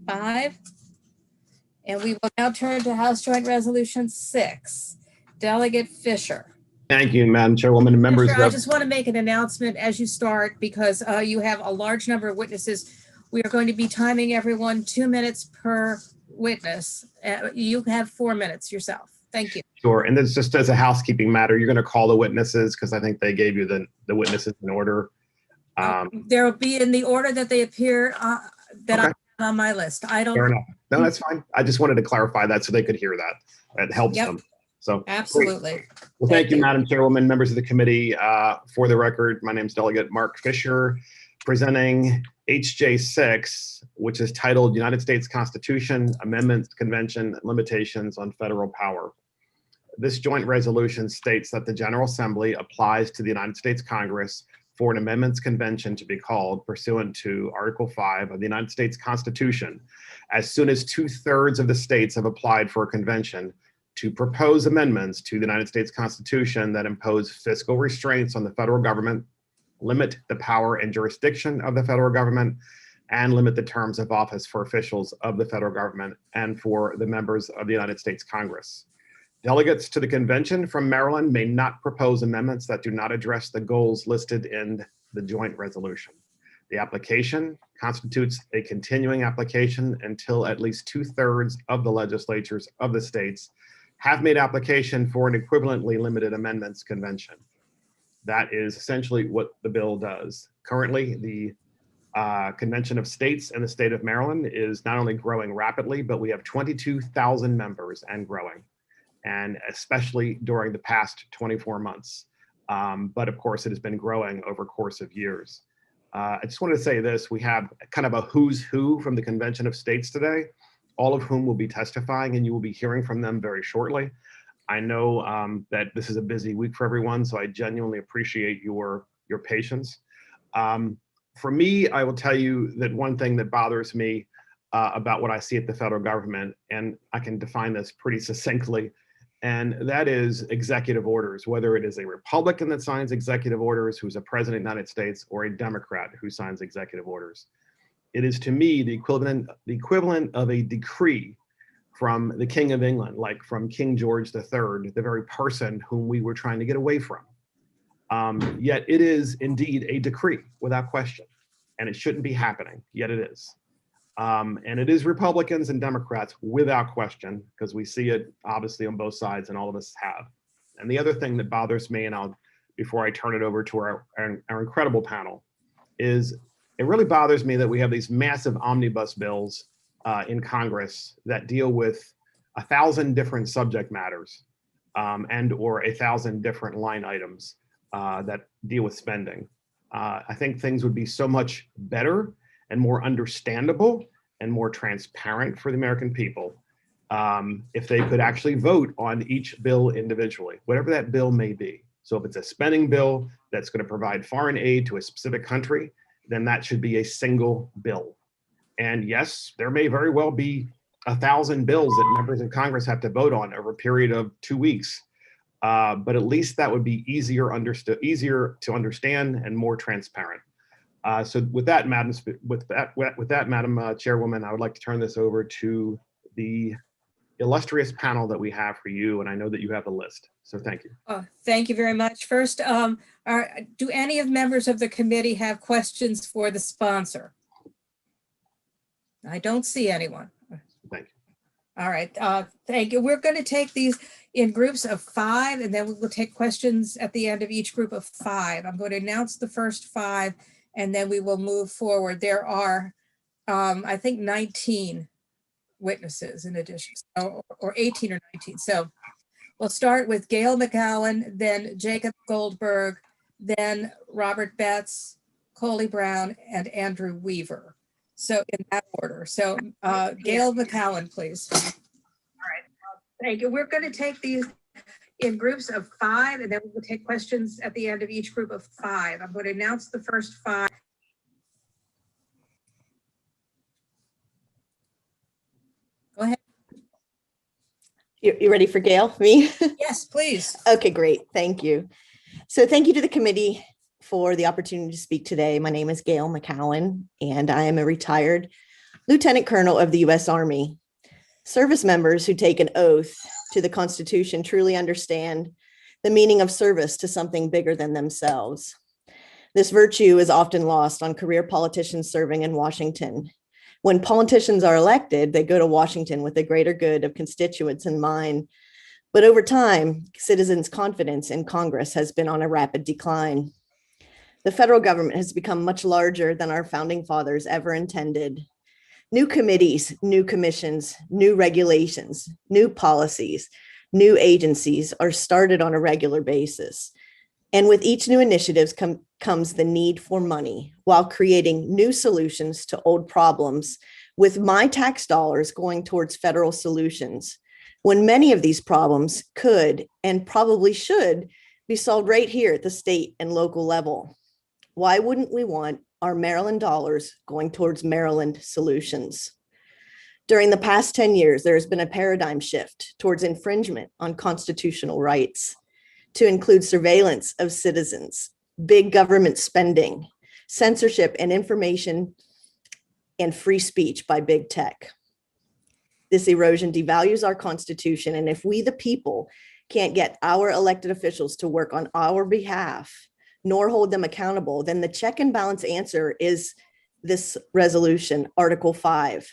5. And we will now turn to House Joint Resolution 6. Delegate Fisher. Thank you, Madam Chairwoman and members. Fisher, I just want to make an announcement as you start, because you have a large number of witnesses. We are going to be timing everyone 2 minutes per witness. You have 4 minutes yourself. Thank you. Sure. And this just as a housekeeping matter, you're going to call the witnesses because I think they gave you the witnesses in order. There will be in the order that they appear that Okay. I'm on my list. I don't. Fair enough. No, that's fine. I just wanted to clarify that so they could hear that. It helps Yep. them. So Absolutely. Great. Well, thank you, Madam Chairwoman, members of the committee. For the record, my name is Delegate Mark Fisher, presenting HJ 6, which is titled United States Constitution, Amendments, Convention, Limitations on Federal Power. This joint resolution states that the General Assembly applies to the United States Congress for an amendments convention to be called pursuant to Article 5 of the United States Constitution as soon as 2/3 of the states have applied for a convention to propose amendments to the United States Constitution that impose fiscal restraints on the federal government, limit the power and jurisdiction of the federal government, and limit the terms of office for officials of the federal government and for the members of the United States Congress. Delegates to the convention from Maryland may not propose amendments that do not address the goals listed in the joint resolution. The application constitutes a continuing application until at least 2/3 of the legislatures of the states have made application for an equivalently limited amendments convention. That is essentially what the bill does. Currently, the Convention of States in the state of Maryland is not only growing rapidly, but we have 22,000 members and growing, and especially during the past 24 months. But of course, it has been growing over a course of years. I just wanted to say this, we have kind of a who's who from the Convention of States today, all of whom will be testifying, and you will be hearing from them very shortly. I know that this is a busy week for everyone, so I genuinely appreciate your patience. For me, I will tell you that one thing that bothers me about what I see at the federal government, and I can define this pretty succinctly, and that is executive orders, whether it is a Republican that signs executive orders, who's a president of the United States, or a Democrat who signs executive orders. It is, to me, the equivalent of a decree from the King of England, like from King George III, the very person whom we were trying to get away from. Yet it is indeed a decree without question, and it shouldn't be happening, yet it is. And it is Republicans and Democrats without question, because we see it obviously on both sides, and all of us have. And the other thing that bothers me, and before I turn it over to our incredible panel, is it really bothers me that we have these massive omnibus bills in Congress that deal with 1,000 different subject matters and or 1,000 different line items that deal with spending. I think things would be so much better and more understandable and more transparent for the American people if they could actually vote on each bill individually, whatever that bill may be. So if it's a spending bill that's going to provide foreign aid to a specific country, then that should be a single bill. And yes, there may very well be 1,000 bills that members of Congress have to vote on over a period of 2 weeks. But at least that would be easier to understand and more transparent. So with that, Madam Chairwoman, I would like to turn this over to the illustrious panel that we have for you, and I know that you have a list. So thank you. Oh, thank you very much. First, do any of members of the committee have questions for the sponsor? I don't see anyone. Thank you. All right, thank you. We're going to take these in groups of 5, and then we will take questions at the end of each group of 5. I'm going to announce the first 5, and then we will move forward. There are, I think, 19 witnesses in addition, or 18 or 19. So we'll start with Gail McGowan, then Jacob Goldberg, then Robert Betts, Coley Brown, and Andrew Weaver. So in that order. So Gail McGowan, please. All right, thank you. We're going to take these in groups of 5, and then we will take questions at the end of each group of 5. I'm going to announce the first 5. Go ahead. You ready for Gail? Me? Yes, please. Okay, great. Thank you. So thank you to the committee for the opportunity to speak today. My name is Gail McGowan, and I am a retired Lieutenant Colonel of the U.S. Army. Service members who take an oath to the Constitution truly understand the meaning of service to something bigger than themselves. This virtue is often lost on career politicians serving in Washington. When politicians are elected, they go to Washington with the greater good of constituents in mind. But over time, citizens' confidence in Congress has been on a rapid decline. The federal government has become much larger than our founding fathers ever intended. New committees, new commissions, new regulations, new policies, new agencies are started on a regular basis. And with each new initiative comes the need for money, while creating new solutions to old problems, with my tax dollars going towards federal solutions, when many of these problems could and probably should be solved right here at the state and local level. Why wouldn't we want our Maryland dollars going towards Maryland solutions? During the past 10 years, there has been a paradigm shift towards infringement on constitutional rights, to include surveillance of citizens, big government spending, censorship and information, and free speech by big tech. This erosion devalues our Constitution, and if we, the people, can't get our elected officials to work on our behalf, nor hold them accountable, then the check and balance answer is this resolution, Article 5.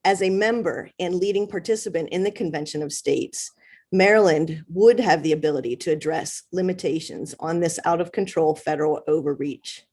As a member and leading participant in the Convention of States, Maryland would have the ability to address limitations on this out of control federal overreach.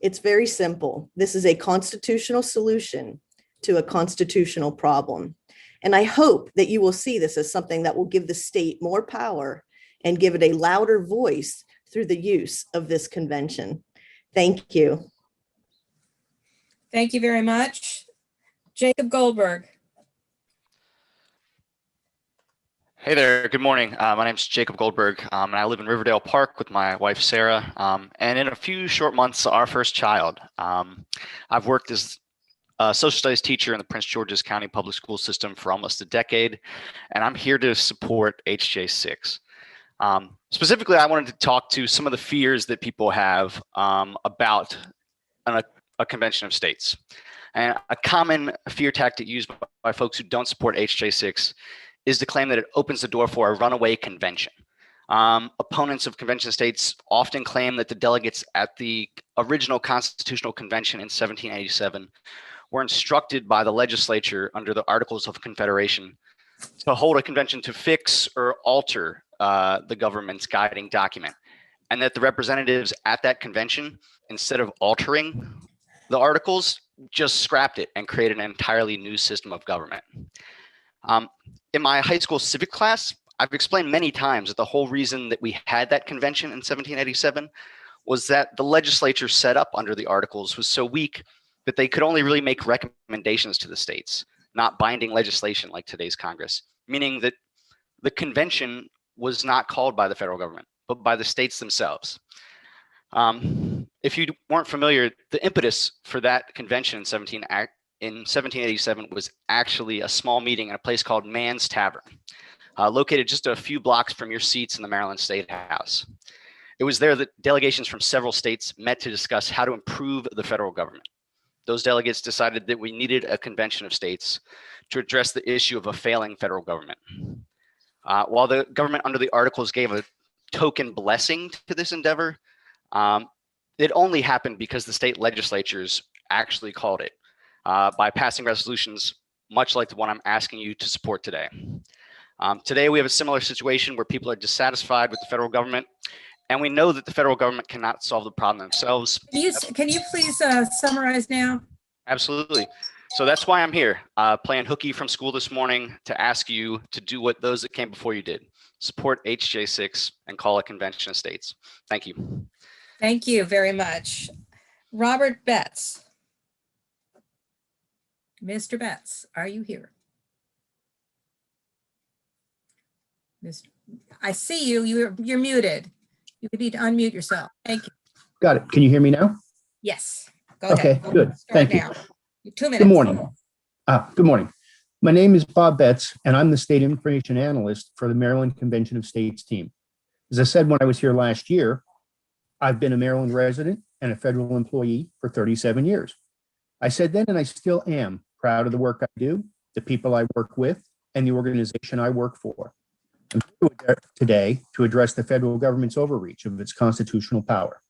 It's very simple. This is a constitutional solution to a constitutional problem. And I hope that you will see this as something that will give the state more power and give it a louder voice through the use of this convention. Thank you. Thank you very much. Jacob Goldberg. Hey there, good morning. My name is Jacob Goldberg, and I live in Riverdale Park with my wife, Sarah, and in a few short months, our first child. I've worked as a social studies teacher in the Prince George's County Public School System for almost a decade, and I'm here to support HJ6. Specifically, I wanted to talk to some of the fears that people have about a convention of states. And a common fear tactic used by folks who don't support HJ6 is to claim that it opens the door for a runaway convention. Opponents of convention states often claim that the delegates at the original Constitutional Convention in 1787 were instructed by the legislature under the Articles of Confederation to hold a convention to fix or alter the government's guiding document, and that the representatives at that convention, instead of altering the articles, just scrapped it and created an entirely new system of government. In my high school civic class, I've explained many times that the whole reason that we had that convention in 1787 was that the legislature set up under the articles was so weak that they could only really make recommendations to the states, not binding legislation like today's Congress, meaning that the convention was not called by the federal government, but by the states themselves. If you weren't familiar, the impetus for that convention in 1787 was actually a small meeting in a place called Mann's Tavern, located just a few blocks from your seats in the Maryland State House. It was there that delegations from several states met to discuss how to improve the federal government. Those delegates decided that we needed a convention of states to address the issue of a failing federal government. While the government under the articles gave a token blessing to this endeavor, it only happened because the state legislatures actually called it by passing resolutions much like the one I'm asking you to support today. Today, we have a similar situation where people are dissatisfied with the federal government, and we know that the federal government cannot solve the problem themselves. Can you please summarize now? Absolutely. So that's why I'm here, playing hooky from school this morning to ask you to do what those that came before you did. Support HJ6 and call a convention of states. Thank you. Thank you very much. Robert Betts. Mr. Betts, are you here? I see you. You're muted. You need to unmute yourself. Thank you. Got it. Can you hear me now? Yes. Go Okay, ahead. good. Thank you. 2 minutes. Good morning. Good morning. My name is Bob Betts, and I'm the State Information Analyst for the Maryland Convention of States team. As I said when I was here last year, I've been a Maryland resident and a federal employee for 37 years. I said then, and I still am, proud of the work I do, the people I work with, and the organization I work for. I'm here today to address the federal government's overreach of its constitutional power.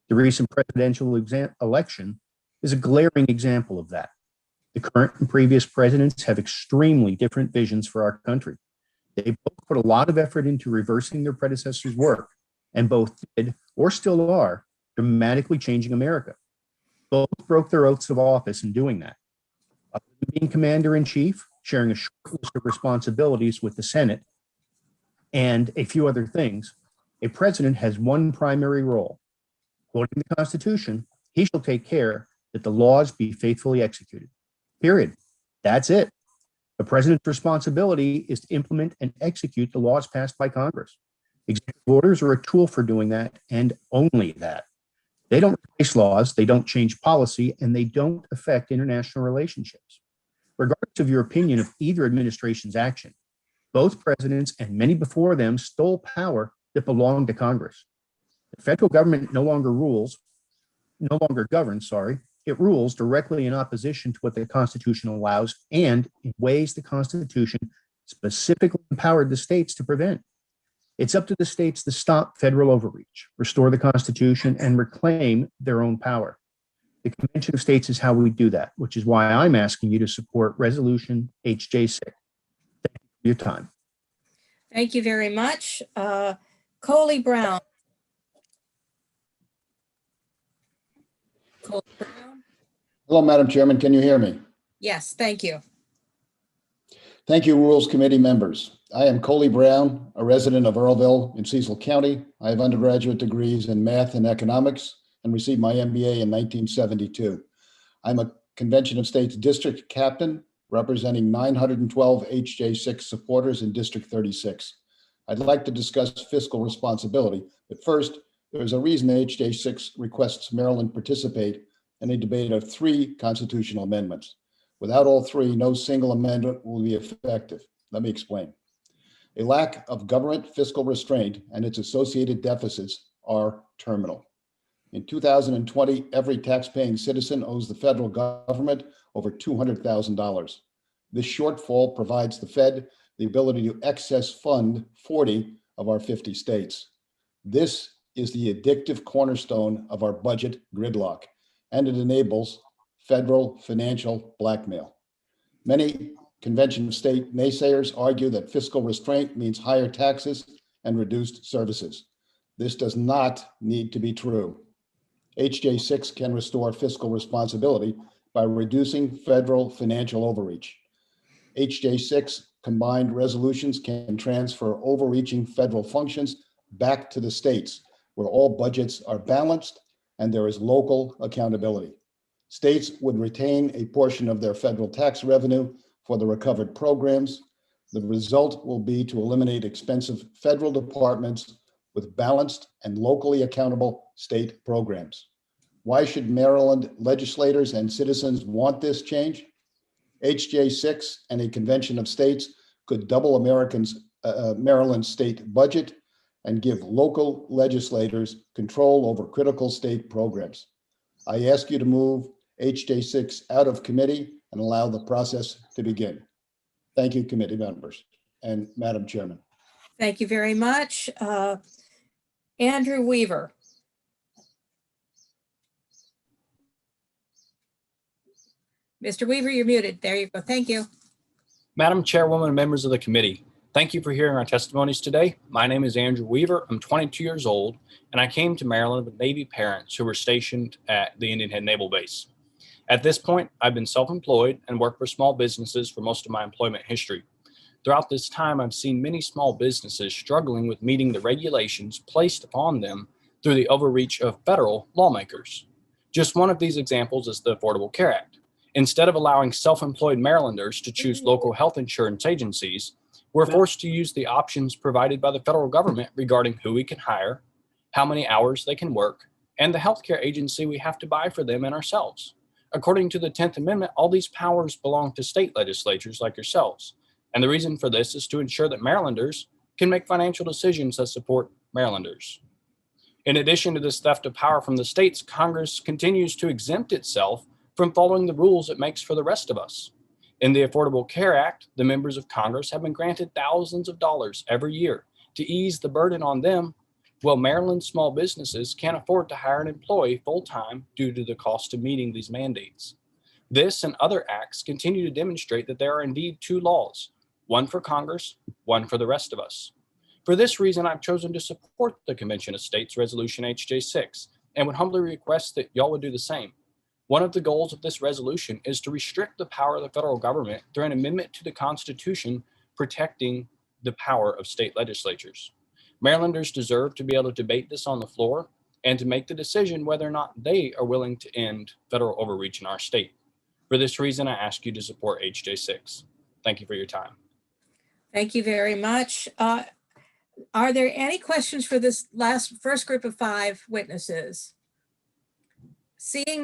The recent presidential election is a glaring example of that. The current and previous presidents have extremely different visions for our country. They both put a lot of effort into reversing their predecessors' work, and both did, or still are, dramatically changing America. Both broke their oaths of office in doing that. Other than being commander-in-chief, sharing a short list of responsibilities with the Senate, and a few other things, a president has one primary role. According to the Constitution, he shall take care that the laws be faithfully executed. Period. That's it. The president's responsibility is to implement and execute the laws passed by Congress. Executive orders are a tool for doing that, and only that. They don't replace laws, they don't change policy, and they don't affect international relationships. Regardless of your opinion of either administration's action, both presidents and many before them stole power that belonged to Congress. The federal government no longer governs, it rules directly in opposition to what the Constitution allows and in ways the Constitution specifically empowered the states to prevent. It's up to the states to stop federal overreach, restore the Constitution, and reclaim their own power. The Convention of States is how we do that, which is why I'm asking you to support Resolution HJ6. Thank you for your time. Thank you very much. Coley Brown. Coley Brown. Hello, Madam Chairman. Can you hear me? Yes, thank you. Thank you, Rules Committee members. I am Coley Brown, a resident of Earlville in Cecil County. I have undergraduate degrees in math and economics and received my MBA in 1972. I'm a Convention of States district captain representing 912 HJ6 supporters in District 36. I'd like to discuss fiscal responsibility, but first, there's a reason HJ6 requests Maryland participate in a debate of 3 constitutional amendments. Without all 3, no single amendment will be effective. Let me explain. A lack of government fiscal restraint and its associated deficits are terminal. In 2020, every taxpaying citizen owes the federal government over $200,000. This shortfall provides the Fed the ability to excess fund 40 of our 50 states. This is the addictive cornerstone of our budget gridlock, and it enables federal financial blackmail. Many Convention of State naysayers argue that fiscal restraint means higher taxes and reduced services. This does not need to be true. HJ6 can restore fiscal responsibility by reducing federal financial overreach. HJ6 combined resolutions can transfer overreaching federal functions back to the states, where all budgets are balanced and there is local accountability. States would retain a portion of their federal tax revenue for the recovered programs. The result will be to eliminate expensive federal departments with balanced and locally accountable state programs. Why should Maryland legislators and citizens want this change? HJ6 and a Convention of States could double Maryland's state budget and give local legislators control over critical state programs. I ask you to move HJ6 out of committee and allow the process to begin. Thank you, committee members and Madam Chairman. Thank you very much. Andrew Weaver. Mr. Weaver, you're muted. There you go. Thank you. Madam Chairwoman and members of the committee, thank you for hearing our testimonies today. My name is Andrew Weaver. I'm 22 years old, and I came to Maryland with Navy parents who were stationed at the Indian Head Naval Base. At this point, I've been self-employed and worked for small businesses for most of my employment history. Throughout this time, I've seen many small businesses struggling with meeting the regulations placed upon them through the overreach of federal lawmakers. Just one of these examples is the Affordable Care Act. Instead of allowing self-employed Marylanders to choose local health insurance agencies, we're forced to use the options provided by the federal government regarding who we can hire, how many hours they can work, and the healthcare agency we have to buy for them and ourselves. According to the 10th Amendment, all these powers belong to state legislatures like yourselves. And the reason for this is to ensure that Marylanders can make financial decisions that support Marylanders. In addition to this theft of power from the states, Congress continues to exempt itself from following the rules it makes for the rest of us. In the Affordable Care Act, the members of Congress have been granted thousands of dollars every year to ease the burden on them, while Maryland small businesses can't afford to hire an employee full-time due to the cost of meeting these mandates. This and other acts continue to demonstrate that there are indeed two laws, one for Congress, one for the rest of us. For this reason, I've chosen to support the Convention of States Resolution HJ6 and would humbly request that y'all would do the same. One of the goals of this resolution is to restrict the power of the federal government through an amendment to the Constitution protecting the power of state legislatures. Marylanders deserve to be able to debate this on the floor and to make the decision whether or not they are willing to end federal overreach in our state. For this reason, I ask you to support HJ6. Thank you for your time. Thank you very much. Are there any questions for this first group of 5 witnesses? Seeing